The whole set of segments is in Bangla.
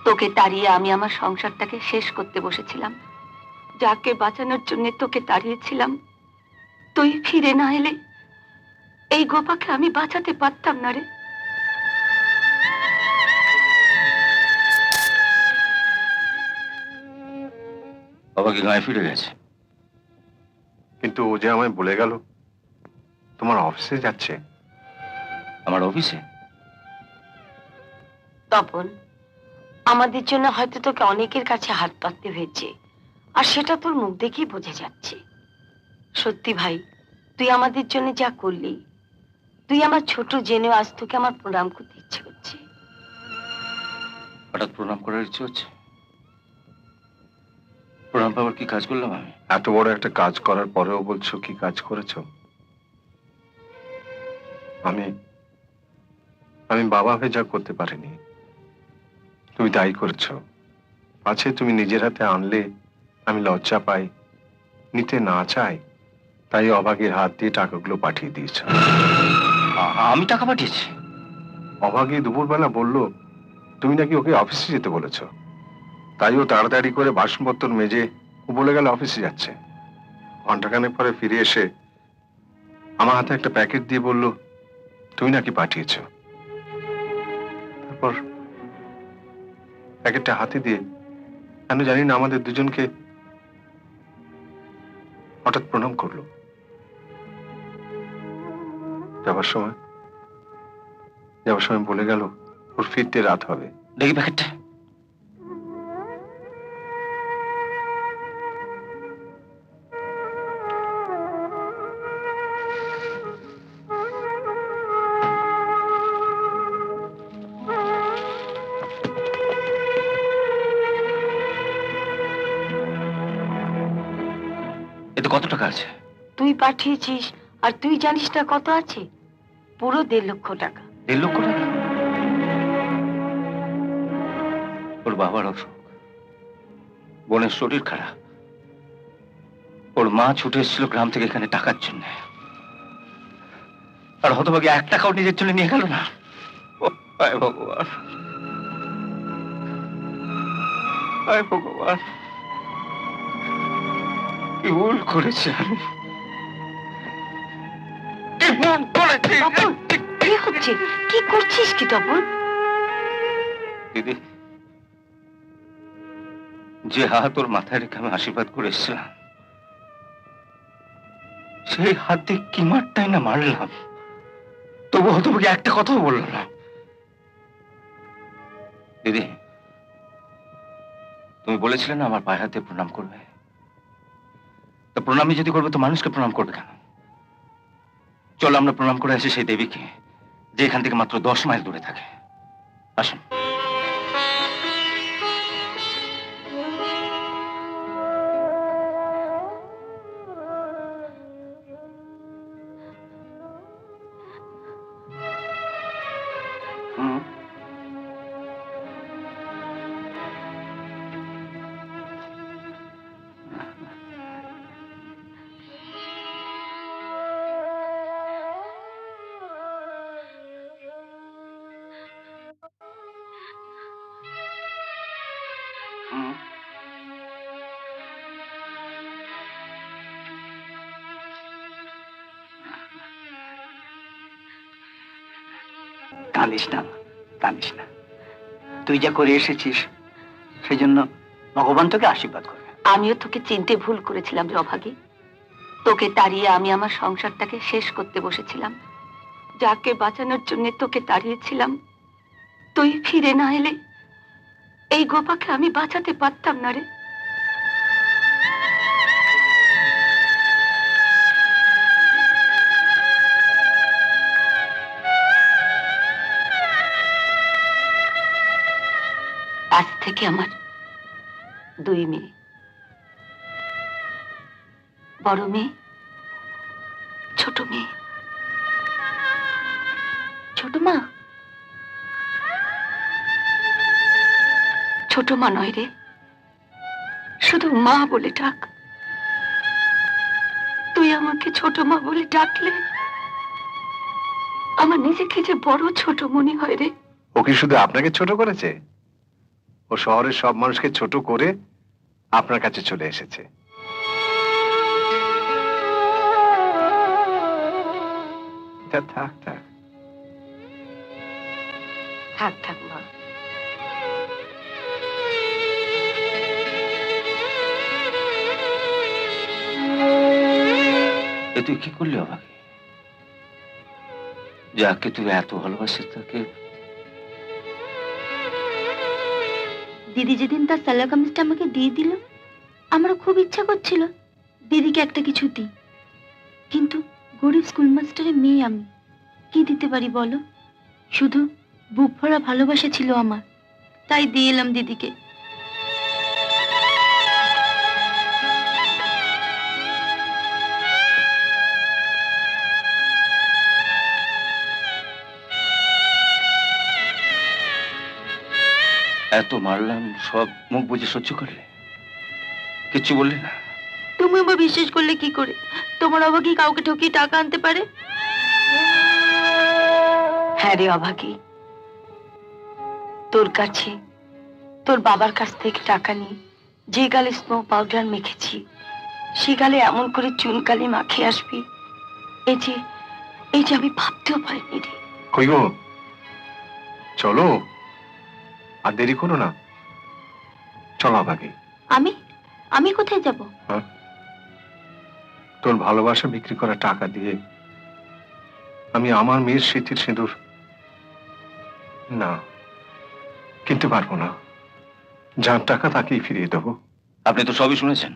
তোকে তাড়িয়ে আমি আমার সংসারটাকে শেষ করতে বসেছিলাম। যাকে বাঁচানোর জন্য তোকে তাড়িয়েছিলাম, তুই ফিরে না এলে এই গোপাকে আমি বাঁচাতে পারতাম না রে। বাবা কি গায়ে ফিরে গেছে? কিন্তু ও যে আমায় বলে গেল তোমার অফিসে যাচ্ছে। আমার অফিসে? তপন, আমাদের জন্য হয়তো তোকে অনেকের কাছে হাত পাততে হয়েছে, আর সেটা তোর মুখ দেখেই বোঝা যাচ্ছে। সত্যি ভাই, তুই আমাদের জন্য যা করলি, তুই আমার ছোট জেনেও আজ তোকে আমার প্রণাম করতে ইচ্ছে করছে। হঠাৎ প্রণাম করার ইচ্ছে হচ্ছে? প্রণাম পাওয়ার কি কাজ করলাম আমি? এত বড় একটা কাজ করার পরেও বলছো কি কাজ করেছো? আমি আমি বাবা হয়ে যা করতে পারিনি, তুমি তাই করেছো। আছে তুমি নিজের হাতে আনলে আমি লজ্জা পাই, নিতে না চাই, তাই অভাগীর হাত দিয়ে টাকাগুলো পাঠিয়ে দিয়েছ। আমি টাকা পাঠিয়েছি? অভাগী দুপুরবেলা বললো তুমি নাকি ওকে অফিসে যেতে বলেছো, তাই ও তাড়াতাড়ি করে বাসনপত্র মেজে ও বলে গেল অফিসে যাচ্ছে। ঘন্টাখানেক পরে ফিরে এসে আমার হাতে একটা প্যাকেট দিয়ে বলল তুমি নাকি পাঠিয়েছো। তারপর প্যাকেটটা হাতে দিয়ে কেন জানি না আমাদের দুজনকে হঠাৎ প্রণাম করলো। যাবার সময় বলে গেল ওর ফিরতে রাত হবে। দেখি প্যাকেটটা। এতে কত টাকা আছে? তুই পাঠিয়েছিস, আর তুই জানিস না কত আছে? পুরো 1.5 লক্ষ টাকা। 1.5 লক্ষ টাকা? ওর বাবার অসুখ, বোনের শরীর খারাপ, ওর মা ছুটে এসেছিল গ্রাম থেকে এখানে টাকার জন্য, আর হতভাগী 1 টাকাও নিজের জন্য নিয়ে গেল না। ও হায় ভগবান, হায় ভগবান, কি ভুল করেছি আমি, কি ভুল করেছি। তপন, কি হচ্ছে? কি করছিস কি তপন? দিদি, যে হাত ওর মাথায় রেখে আমি আশীর্বাদ করে এসেছিলাম, সেই হাত দিয়ে কি মারটাই না মারলাম, তবু হতভাগী একটা কথাও বলল না। দিদি, তুমি বলেছিলে না আমার পায়ে হাতে প্রণাম করবে, তা প্রণামই যদি করবে তো মানুষকে প্রণাম করবে কেন? চলো আমরা প্রণাম করে আসি সেই দেবীকে, যে এখান থেকে মাত্র 10 মাইল দূরে থাকে। আসুন। কাঁদিস না, কাঁদিস না। তুই যা করে এসেছিস সেজন্য ভগবান তোকে আশীর্বাদ করবে। আমিও তোকে চিনতে ভুল করেছিলাম রে অভাগী। তোকে তাড়িয়ে আমি আমার সংসারটাকে শেষ করতে বসেছিলাম। যাকে বাঁচানোর জন্য তোকে তাড়িয়েছিলাম, তুই ফিরে না এলে এই গোপাকে আমি বাঁচাতে পারতাম না রে। আজ থেকে আমার 2 মেয়ে, বড় মেয়ে, ছোট মেয়ে। ছোট মা, ছোট মা নয় রে, শুধু মা বলে ডাক। তুই আমাকে ছোট মা বলে ডাকলে আমার নিজেকে যে বড় ছোট মনে হয় রে। ও কি শুধু আপনাকে ছোট করেছে? ও শহরের সব মানুষকে ছোট করে আপনার কাছে চলে এসেছে। থাক থাক থাক। থাক থাক মা। এ তুই কি করলি অভাগী? যাকে তুই এত ভালোবাসিস তাকে দিদি যেদিন তার সালোয়ার কামিজটা আমাকে দিয়ে দিল, আমারও খুব ইচ্ছা করছিল দিদিকে একটা কিছু দিই, কিন্তু গরিব স্কুল মাস্টারের মেয়ে আমি, কি দিতে পারি বলো? শুধু বুক ভরা ভালোবাসা ছিল আমার, তাই দিয়ে এলাম দিদিকে। এত মারলাম, সব মুখ বুঝে সহ্য করলে, কিচ্ছু বললি না? তুমি আবার বিশ্বাস করলে কি করে? তোমার অভাগী কাউকে ঠকিয়ে টাকা আনতে পারে? হ্যাঁ রে অভাগী, তোর কাছে, তোর বাবার কাছ থেকে টাকা নিয়ে যে গালে স্নো পাউডার মেখেছি, সে গালে এমন করে চুনকালি মাখিয়ে আসবি, এই যে আমি ভাবতেও পারিনি রে। কই গো, চলো, আর দেরি করো না, চলো অভাগী। আমি আমি কোথায় যাব? তোর ভালোবাসা বিক্রি করা টাকা দিয়ে আমি আমার মেয়ের স্মৃতির সিঁদুর না কিনতে পারবো না। যার টাকা তাকেই ফিরিয়ে দেবো। আপনি তো সবই শুনেছেন।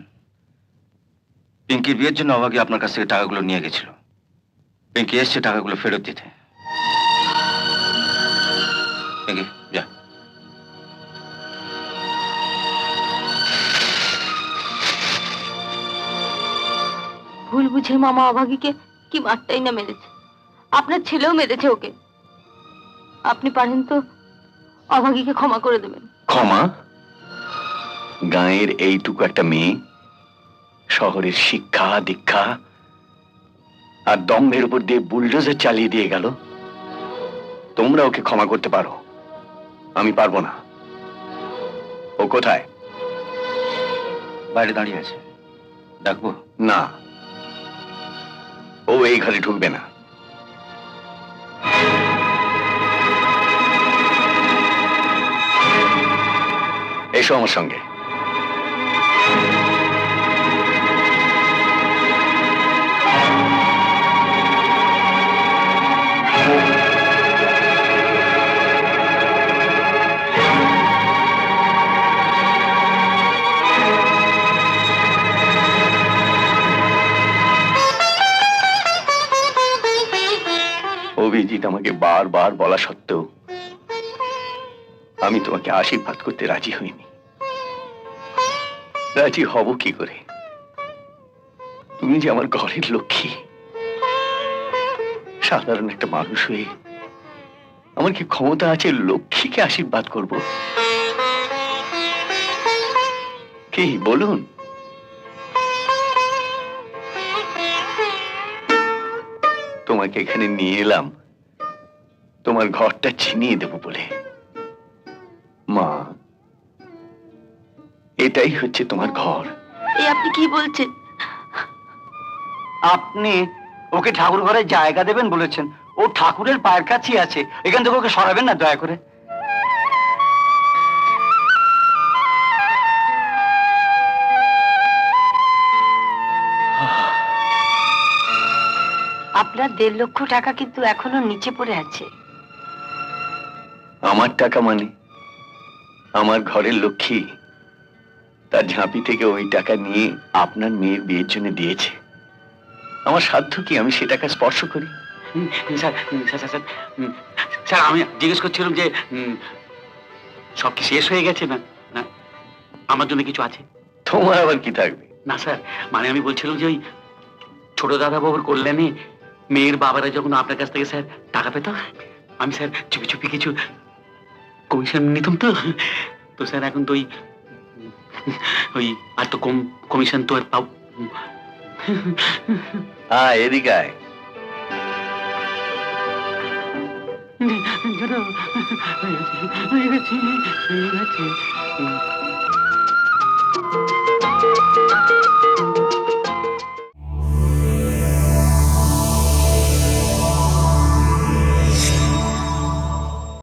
পিঙ্কির বিয়ের জন্য অভাগী আপনার কাছ থেকে টাকাগুলো নিয়ে গেছিল। পিঙ্কি এসছে টাকাগুলো ফেরত দিতে। পিঙ্কি যা। ভুল বুঝে মামা অভাগীকে কি মারটাই না মেরেছে, আপনার ছেলেও মেরেছে ওকে। আপনি পারেন তো অভাগীকে ক্ষমা করে দেবেন। ক্ষমা? গাঁয়ের এইটুকু একটা মেয়ে শহরের শিক্ষা দীক্ষা আর দম্ভের উপর দিয়ে বুলডোজার চালিয়ে দিয়ে গেল, তোমরা ওকে ক্ষমা করতে পারো, আমি পারবো না। ও কোথায়? বাইরে দাঁড়িয়ে আছে, ডাকবো? না, ও এই ঘরে ঢুকবে না। এসো আমার সঙ্গে। অভিজিৎ আমাকে বারবার বলা সত্ত্বেও আমি তোমাকে আশীর্বাদ করতে রাজি হইনি। রাজি হব কি করে? তুমি যে আমার ঘরের লক্ষ্মী। সাধারণ একটা মানুষ হয়ে আমার কি ক্ষমতা আছে লক্ষ্মীকে আশীর্বাদ করব? কি বলুন? তোমাকে এখানে নিয়ে এলাম তোমার ঘরটা ছিনিয়ে দেব বলে। মা, এটাই হচ্ছে তোমার ঘর। এই আপনি কি বলছেন? আপনি ওকে ঠাকুর ঘরে জায়গা দেবেন বলেছেন, ও ঠাকুরের পায়ের কাছেই আছে, এখান থেকে ওকে সরাবেন না দয়া করে। আপনার 1.5 লক্ষ টাকা কিন্তু এখনো নিচে পড়ে আছে। আমার টাকা মানে? আমার ঘরের লক্ষ্মী তার ঝাঁপি থেকে ওই টাকা নিয়ে আপনার মেয়ের বিয়ের জন্য দিয়েছে। আমার সাধ্য কি আমি সে টাকা স্পর্শ করি? স্যার আমি জিজ্ঞেস করছিলাম যে সব কি শেষ হয়ে গেছে না না আমার জন্য কিছু আছে? তোমার আবার কি থাকবে? না স্যার, মানে আমি বলছিলাম যে ওই ছোট দাদা বাবুর কল্যাণে মেয়ের বাবারা যখন আপনার কাছ থেকে স্যার টাকা পেত, আমি স্যার চুপি চুপি কিছু কমিশন নিতাম তো। তো স্যার এখন তো ওই আর তো কম কমিশন তো আর পাও। হ্যাঁ, এদিকে আয়। হয়ে গেছে, হয়ে গেছে, হয়ে গেছে। হুম।